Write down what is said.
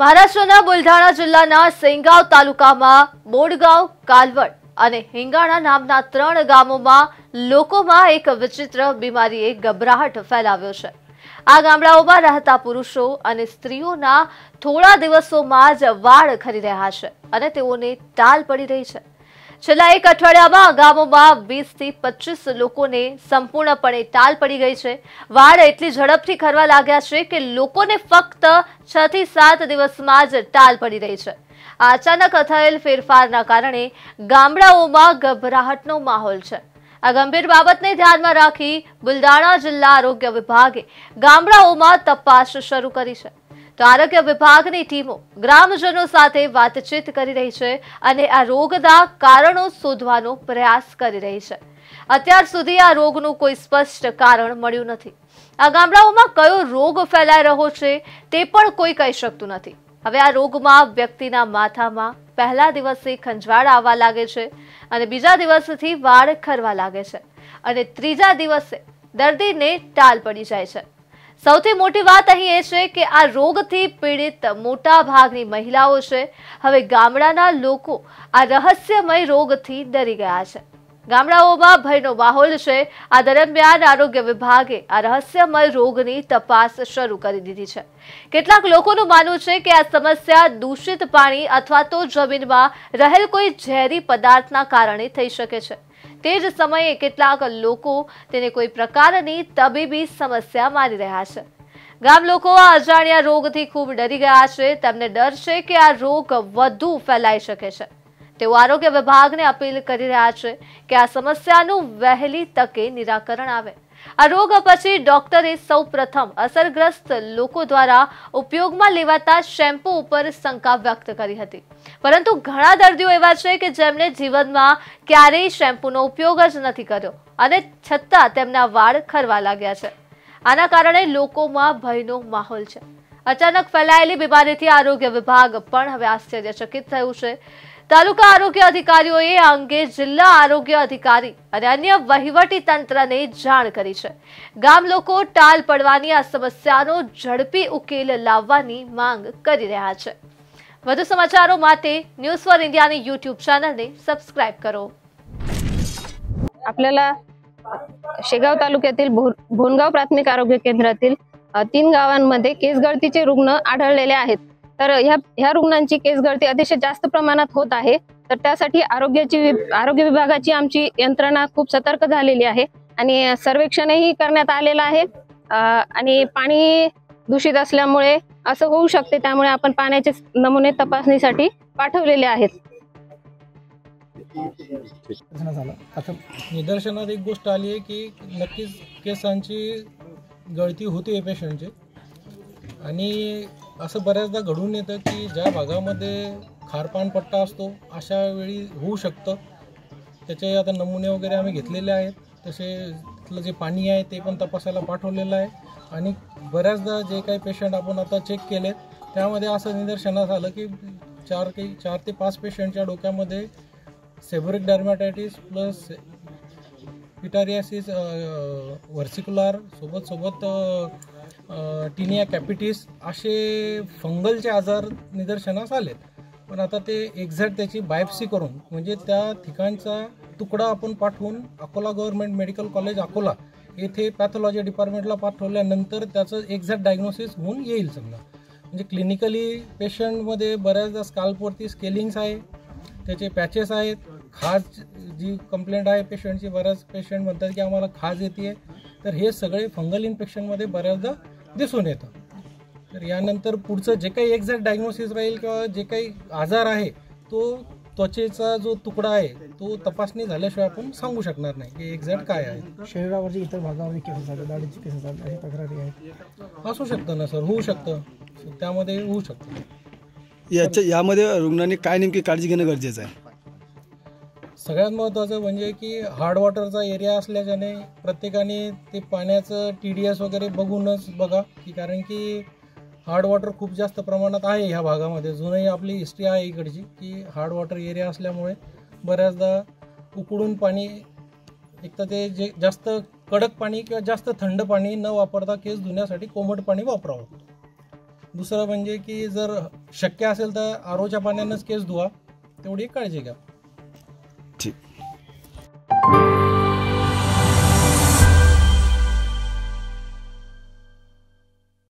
મહારાષ્ટ્રના બુલઢાણા જિલ્લાના સેંગાવ તાલુકામાં બોડગાંવ, કાલવડ અને હિંગાણા નામના 3 ગામોમાં લોકોમાં એક વિચિત્ર બીમારીએ ગભરાટ ફેલાવ્યો છે। આ ગામડાઓમાં રહેતા પુરુષો અને સ્ત્રીઓના થોડા દિવસોમાં જ વાળ ખરી રહ્યા છે અને તેઓને ટાલ પડી રહી છે। છેલ્લા એક અઠવાડિયામાં આ ગામોમાં 20 થી 25 લોકોને સંપૂર્ણપણે ટાલ પડી ગઈ છે। વાળ એટલી ઝડપથી ખરવા લાગ્યા છે કે લોકોને ફક્ત 6 થી 7 દિવસમાં જ ટાલ પડી રહી છે। આ અચાનક થયેલ ફેરફારના કારણે ગામડાઓમાં ગભરાટનો માહોલ છે। આ ગંભીર બાબતને ધ્યાનમાં રાખી બુલઢાણા જિલ્લા આરોગ્ય વિભાગે ગામડાઓમાં તપાસ શરૂ કરી છે। તો આરોગ્ય વિભાગની ટીમો ગ્રામજનો સાથે વાતચીત કરી રહી છે અને આ રોગના કારણો શોધવાનો પ્રયાસ કરી રહી છે। અત્યાર સુધી આ રોગનું કોઈ સ્પષ્ટ કારણ મળ્યું નથી। આ ગામડાઓમાં કયો રોગ ફેલાઈ રહ્યો છે તે પણ કોઈ કહી શકતું નથી। હવે આ રોગમાં વ્યક્તિના માથામાં પહેલા દિવસે ખંજવાળ આવવા લાગે છે અને બીજા દિવસથી વાળ ખરવા લાગે છે અને ત્રીજા દિવસે દર્દીને ટાલ પડી જાય છે। સૌથી મોટી વાત અહીં એ છે કે આ રોગથી પીડિત મોટા ભાગની મહિલાઓ છે। હવે ગામડાના લોકો આ રહસ્યમય રોગથી ડરી ગયા છે। ગામડાઓમાં ભયનો માહોલ છે। આ દરમિયાન આરોગ્ય વિભાગે આ રહસ્યમય રોગની તપાસ શરૂ કરી દીધી છે। કેટલાક લોકોનું માનવું છે કે આ સમસ્યા દૂષિત પાણી અથવા તો જમીનમાં રહેલ કોઈ ઝેરી પદાર્થના કારણે થઈ શકે છે। તે જ સમયે કેટલાક લોકો તેને કોઈ પ્રકારની તબીબી સમસ્યા માની રહ્યા છે। ગામ લોકો આ અજાણ્યા રોગથી ખૂબ ડરી ગયા છે। તેમને ડર છે કે આ રોગ વધુ ફેલાઈ શકે છે। તેઓ આરોગ્ય વિભાગને અપીલ કરી રહ્યા છે કે આ સમસ્યાનું વહેલી તકે નિરાકરણ આવે। આ રોગ પછી ડોક્ટરે સૌપ્રથમ અસરગ્રસ્ત લોકો દ્વારા ઉપયોગમાં લેવાતા શેમ્પૂ ઉપર શંકા વ્યક્ત કરી હતી, પરંતુ ઘણા દર્દીઓ એવા છે કે જેમણે જીવનમાં ક્યારેય શેમ્પૂનો ઉપયોગ જ નથી કર્યો અને છતાં તેમના વાળ ખરવા લાગ્યા છે। આના કારણે લોકોમાં ભયનો માહોલ છે। અચાનક ફેલાયેલી બીમારીથી આરોગ્ય વિભાગ પણ હવે આશ્ચર્યચકિત થયું છે। તાલુકા આરોગ્ય અધિકારીઓએ આ અંગે જિલ્લા આરોગ્ય અધિકારી અને અન્ય વહીવટી તંત્રને જાણ કરી છે। ગામ લોકો ટાલ પડવાની આ સમસ્યાનો ઝડપી ઉકેલ લાવવાની માંગ કરી રહ્યા છે। વધુ સમાચારો માટે ન્યૂઝ ફોર ઇન્ડિયાની યુટ્યુબ ચેનલને સબસ્ક્રાઇબ કરો। आपल्याला शेगाव तालुक्यातील भोनगाव प्राथमिक आरोग्य केंद्रातील 3 गावांमध्ये केस गळतीचे रुग्ण आढळलेले आहेत। तर ह्या रुग्णांची केस गळती अतिशय जास्त प्रमाणात होत आहे। तर त्यासाठी आरोग्य विभागाची आमची यंत्रणा खूप सतर्क झालेली आहे आणि सर्वेक्षणही करण्यात आलेलं आहे। आणि पाणी दूषित असल्यामुळे असं होऊ शकते, त्यामुळे आपण पाण्याचे नमुने तपासणीसाठी पाठवलेले आहेत। आता निदर्शनात एक गोष्ट आली आहे की नक्कीच केसांची गळती होते पेशंटची आणि असं बऱ्याचदा घडून येतं की ज्या भागामध्ये खारपान पट्टा असतो अशा वेळी होऊ शकतं। त्याचे आता नमुने वगैरे आम्ही घेतलेले आहेत। तसे तिथलं जे पाणी आहे ते पण तपासायला पाठवलेलं आहे आणि बऱ्याचदा जे काही पेशंट आपण आता चेक केले त्यामध्ये असं निदर्शनास आलं की 4 ते 5 पेशंटच्या डोक्यामध्ये सेबोरिक डर्मॅटायटिस प्लस पिटारियासिस व्हर्सिक्युलर सोबत टिनिया कॅपिटिस असे फंगलचे आजार निदर्शनास आलेत। पण आता ते एक्झॅक्ट त्याची बायोप्सी करून म्हणजे त्या ठिकाणचा तुकडा आपण पाठवून Akola government medical college Akola येथे पॅथॉलॉजी डिपार्टमेंटला पाठवल्यानंतर त्याचं एक्झॅक्ट डायग्नोसिस होऊन येईल। समजा म्हणजे क्लिनिकली पेशंटमध्ये बऱ्याचदा स्काल्पवरती स्केलिंग्स आहे, त्याचे पॅचेस आहेत, खाज जी कंप्लेंट आहे पेशंटची, बऱ्याच पेशंट म्हणतात की आम्हाला खाज येते। तर हे सगळे फंगल इन्फेक्शनमध्ये बऱ्याचदा दिसून येतं। तर यानंतर पुढचं जे काही एक्झॅक्ट डायग्नोसिस राहील किंवा जे काही आजार आहे तो त्वचेचा जो तुकडा आहे तो तपासणी झाल्याशिवाय आपण सांगू शकणार नाही की एक्झॅक्ट काय आहे। शरीरावरची इतर भागावरती केस असतात, दाढीची केस असतात, अशी तक्रारी आहेत। असू शकतं ना सर, होऊ शकतं, त्यामध्ये होऊ शकतं। यामध्ये रुग्णांनी काय नेमकी काळजी घेणं गरजेचं आहे? सगळ्यात महत्त्वाचं म्हणजे की हार्ड वॉटरचा एरिया असल्याने प्रत्येकाने ते पाण्याचं TDS वगैरे बघूनच बघा की, कारण की हार्ड वॉटर खूप जास्त प्रमाणात आहे ह्या भागामध्ये। जुनही आपली हिस्ट्री आहे इकडची की हार्ड वॉटर एरिया असल्यामुळे बऱ्याचदा उकळून पाणी, एक तर ते जे जास्त कडक पाणी किंवा जास्त थंड पाणी न वापरता केस धुण्यासाठी कोमट पाणी वापरावं। दुसरं म्हणजे की जर शक्य असेल तर आरोच्या पाण्यानंच केस धुवा, तेवढी काळजी घ्या. ठीक.